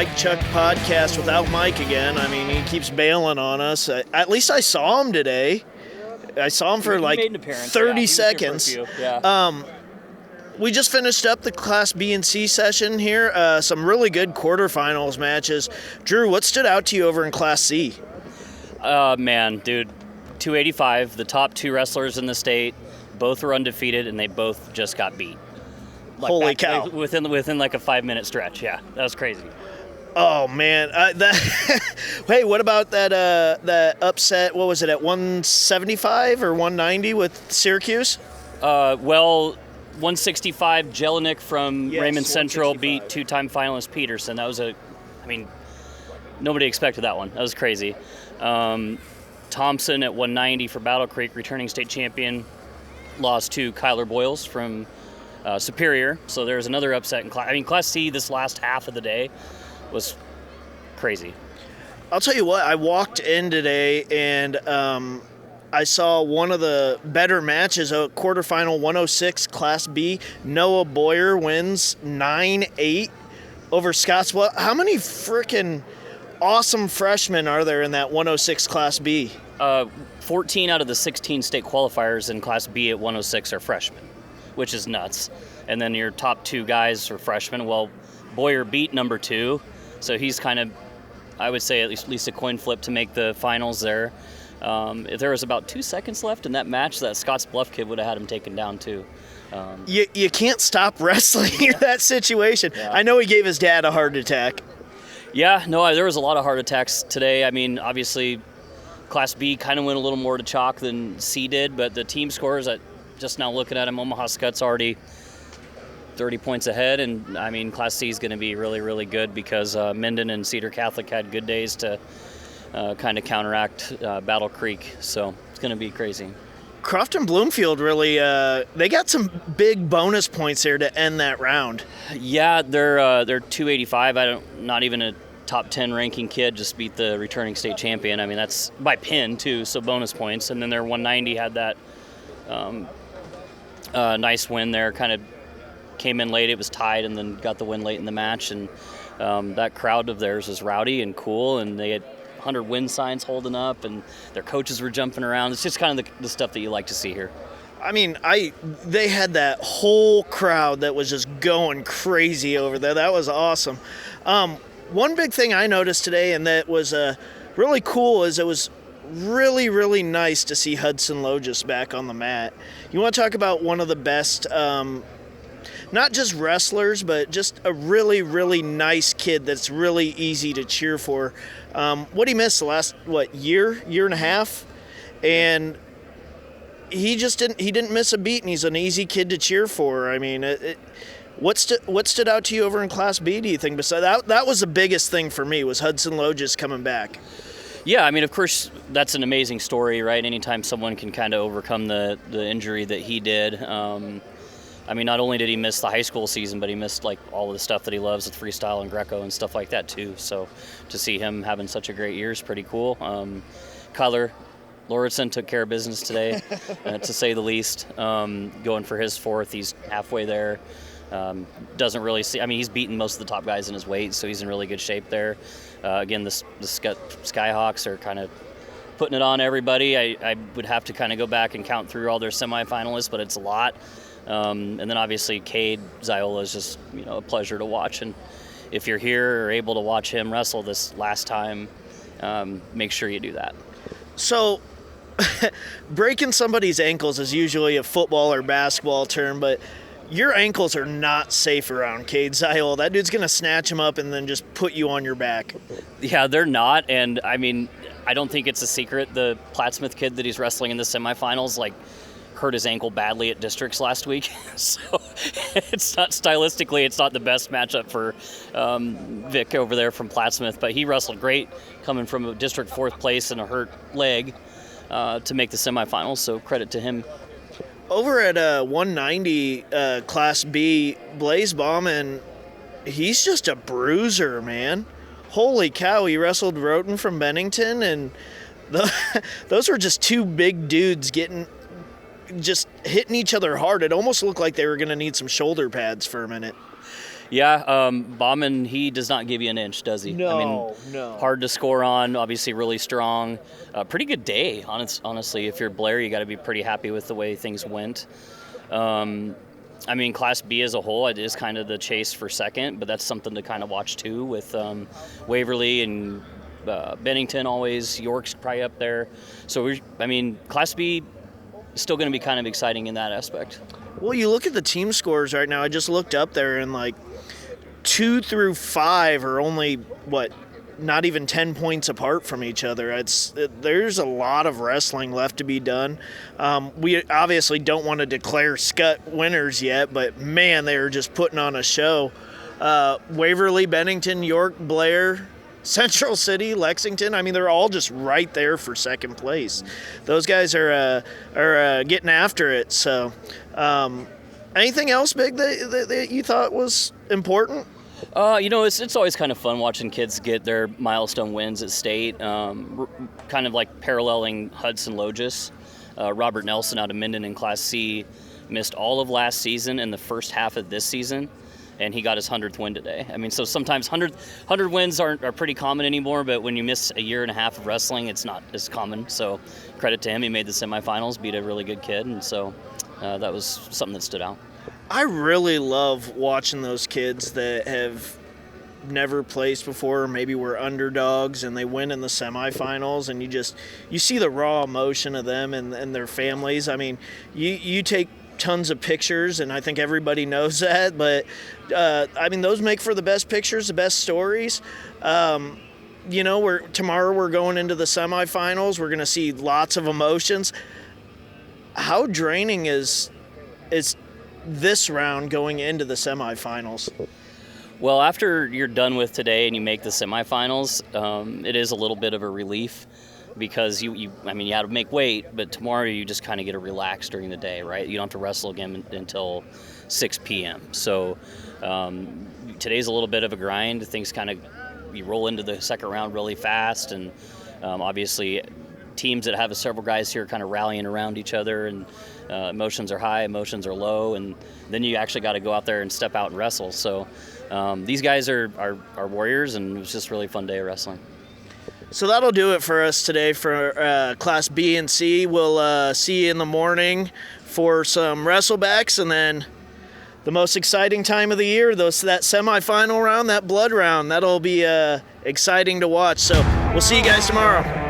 Mike Chuck podcast without Mike again. I mean, he keeps bailing on us. At least I saw him today. I saw him for like 30 seconds. We just finished up the Class B and C session here. Some really good quarterfinals matches. Drew, what stood out to you over in Class C? Man, dude, 285, the top two wrestlers in the state, both were undefeated, and they both just got beat. Holy cow. Within like a 5-minute stretch, yeah. That was crazy. Oh, man. Hey, what about that upset, what was it, at 175 or 190 with Syracuse? 165, Jelinek from Raymond Central beat two-time finalist Peterson. That was nobody expected that one. That was crazy. Thompson at 190 for Battle Creek, returning state champion, lost to Kyler Boyles from Superior. So there's another upset in Class C this last half of the day was crazy. I'll tell you what, I walked in today and I saw one of the better matches, a quarterfinal 106 Class B. Noah Boyer wins 9-8 over Scottsbluff. How many freaking awesome freshmen are there in that 106 Class B? 14 out of the 16 state qualifiers in Class B at 106 are freshmen, which is nuts. And then your top two guys are freshmen. Well, Boyer beat number 2, so he's kind of, I would say, at least a coin flip to make the finals there. If there was about 2 seconds left in that match, that Scottsbluff kid would have had him taken down too. You can't stop wrestling in that situation. Yeah. I know he gave his dad a heart attack. Yeah, no, there was a lot of heart attacks today. I mean, obviously, Class B kind of went a little more to chalk than C did, but the team scores, just now looking at them, Omaha Scut's already 30 points ahead, and I mean, Class C is going to be really, really good because Minden and Cedar Catholic had good days to kind of counteract Battle Creek, so it's going to be crazy. Crofton Bloomfield really, they got some big bonus points there to end that round. Yeah, they're 285. Not even a top 10 ranking kid just beat the returning state champion. I mean, that's by pin too, so bonus points. And then their 190 had that nice win there. Kind of came in late. It was tied, and then got the win late in the match. And that crowd of theirs was rowdy and cool, and they had 100 win signs holding up, and their coaches were jumping around. It's just kind of the stuff that you like to see here. I mean, they had that whole crowd that was just going crazy over there. That was awesome. One big thing I noticed today, and that was really cool, is it was really, really nice to see Hudson Logis back on the mat. You want to talk about one of the best, not just wrestlers, but just a really, really nice kid that's really easy to cheer for. What he missed the last, year and a half? And he didn't miss a beat, and he's an easy kid to cheer for. I mean, what stood out to you over in Class B, do you think? Besides that was the biggest thing for me, was Hudson Logis coming back. Yeah, I mean, of course, that's an amazing story, right? Anytime someone can kind of overcome the injury that he did. I mean, not only did he miss the high school season, but he missed all of the stuff that he loves with freestyle and Greco and stuff like that too. So to see him having such a great year is pretty cool. Kyler Lauritsen took care of business today, to say the least. Going for his 4th, he's halfway there. Doesn't really see. I mean, he's beaten most of the top guys in his weight, so he's in really good shape there. Again, the Skyhawks are kind of putting it on everybody. I would have to kind of go back and count through all their semifinalists, but it's a lot. And then obviously Cade Ziola is just a pleasure to watch. And if you're here or able to watch him wrestle this last time, make sure you do that. So breaking somebody's ankles is usually a football or basketball term, but your ankles are not safe around Cade Ziola. That dude's going to snatch him up and then just put you on your back. Yeah, they're not. And I mean, I don't think it's a secret. The Plattsmouth kid that he's wrestling in the semifinals, hurt his ankle badly at districts last week. So it's not stylistically, it's not the best matchup for Vic over there from Plattsmouth, but he wrestled great coming from a district 4th place and a hurt leg to make the semifinals. So credit to him. Over at 190 Class B, Blaze Bauman, he's just a bruiser, man. Holy cow, he wrestled Roten from Bennington, and those were just two big dudes hitting each other hard. It almost looked like they were going to need some shoulder pads for a minute. Yeah, Bauman, he does not give you an inch, does he? No. Hard to score on, obviously really strong. Pretty good day, honestly. If you're Blair, you got to be pretty happy with the way things went. Class B as a whole, it is kind of the chase for second, but that's something to kind of watch too with Waverly and Bennington always. York's probably up there. So, Class B is still going to be kind of exciting in that aspect. Well, you look at the team scores right now. I just looked up there, and 2 through 5 are only, not even 10 points apart from each other. There's a lot of wrestling left to be done. We obviously don't want to declare Scut winners yet, but man, they are just putting on a show. Waverly, Bennington, York, Blair, Central City, Lexington, they're all just right there for second place. Those guys are getting after it. So anything else big that you thought was important? It's always kind of fun watching kids get their milestone wins at state, kind of like paralleling Hudson Logis. Robert Nelson out of Minden in Class C missed all of last season and the first half of this season, and he got his 100th win today. So sometimes 100 wins are pretty common anymore, but when you miss a year and a half of wrestling, it's not as common. So credit to him. He made the semifinals, beat a really good kid, and so that was something that stood out. I really love watching those kids that have never placed before, or maybe were underdogs, and they win in the semifinals, and you see the raw emotion of them and their families. You take tons of pictures, and I think everybody knows that, but those make for the best pictures, the best stories. Tomorrow we're going into the semifinals. We're going to see lots of emotions. How draining is this round going into the semifinals? Well, after you're done with today and you make the semifinals, it is a little bit of a relief because you had to make weight, but tomorrow you just kind of get to relax during the day, right? You don't have to wrestle again until 6 p.m. So today's a little bit of a grind. Things you roll into the second round really fast, and obviously teams that have several guys here kind of rallying around each other, and emotions are high, emotions are low, and then you actually got to go out there and step out and wrestle. So these guys are warriors, and it was just a really fun day of wrestling. So that'll do it for us today for Class B and C. We'll see you in the morning for some wrestlebacks, and then the most exciting time of the year, that semifinal round, that blood round. That'll be exciting to watch. So we'll see you guys tomorrow.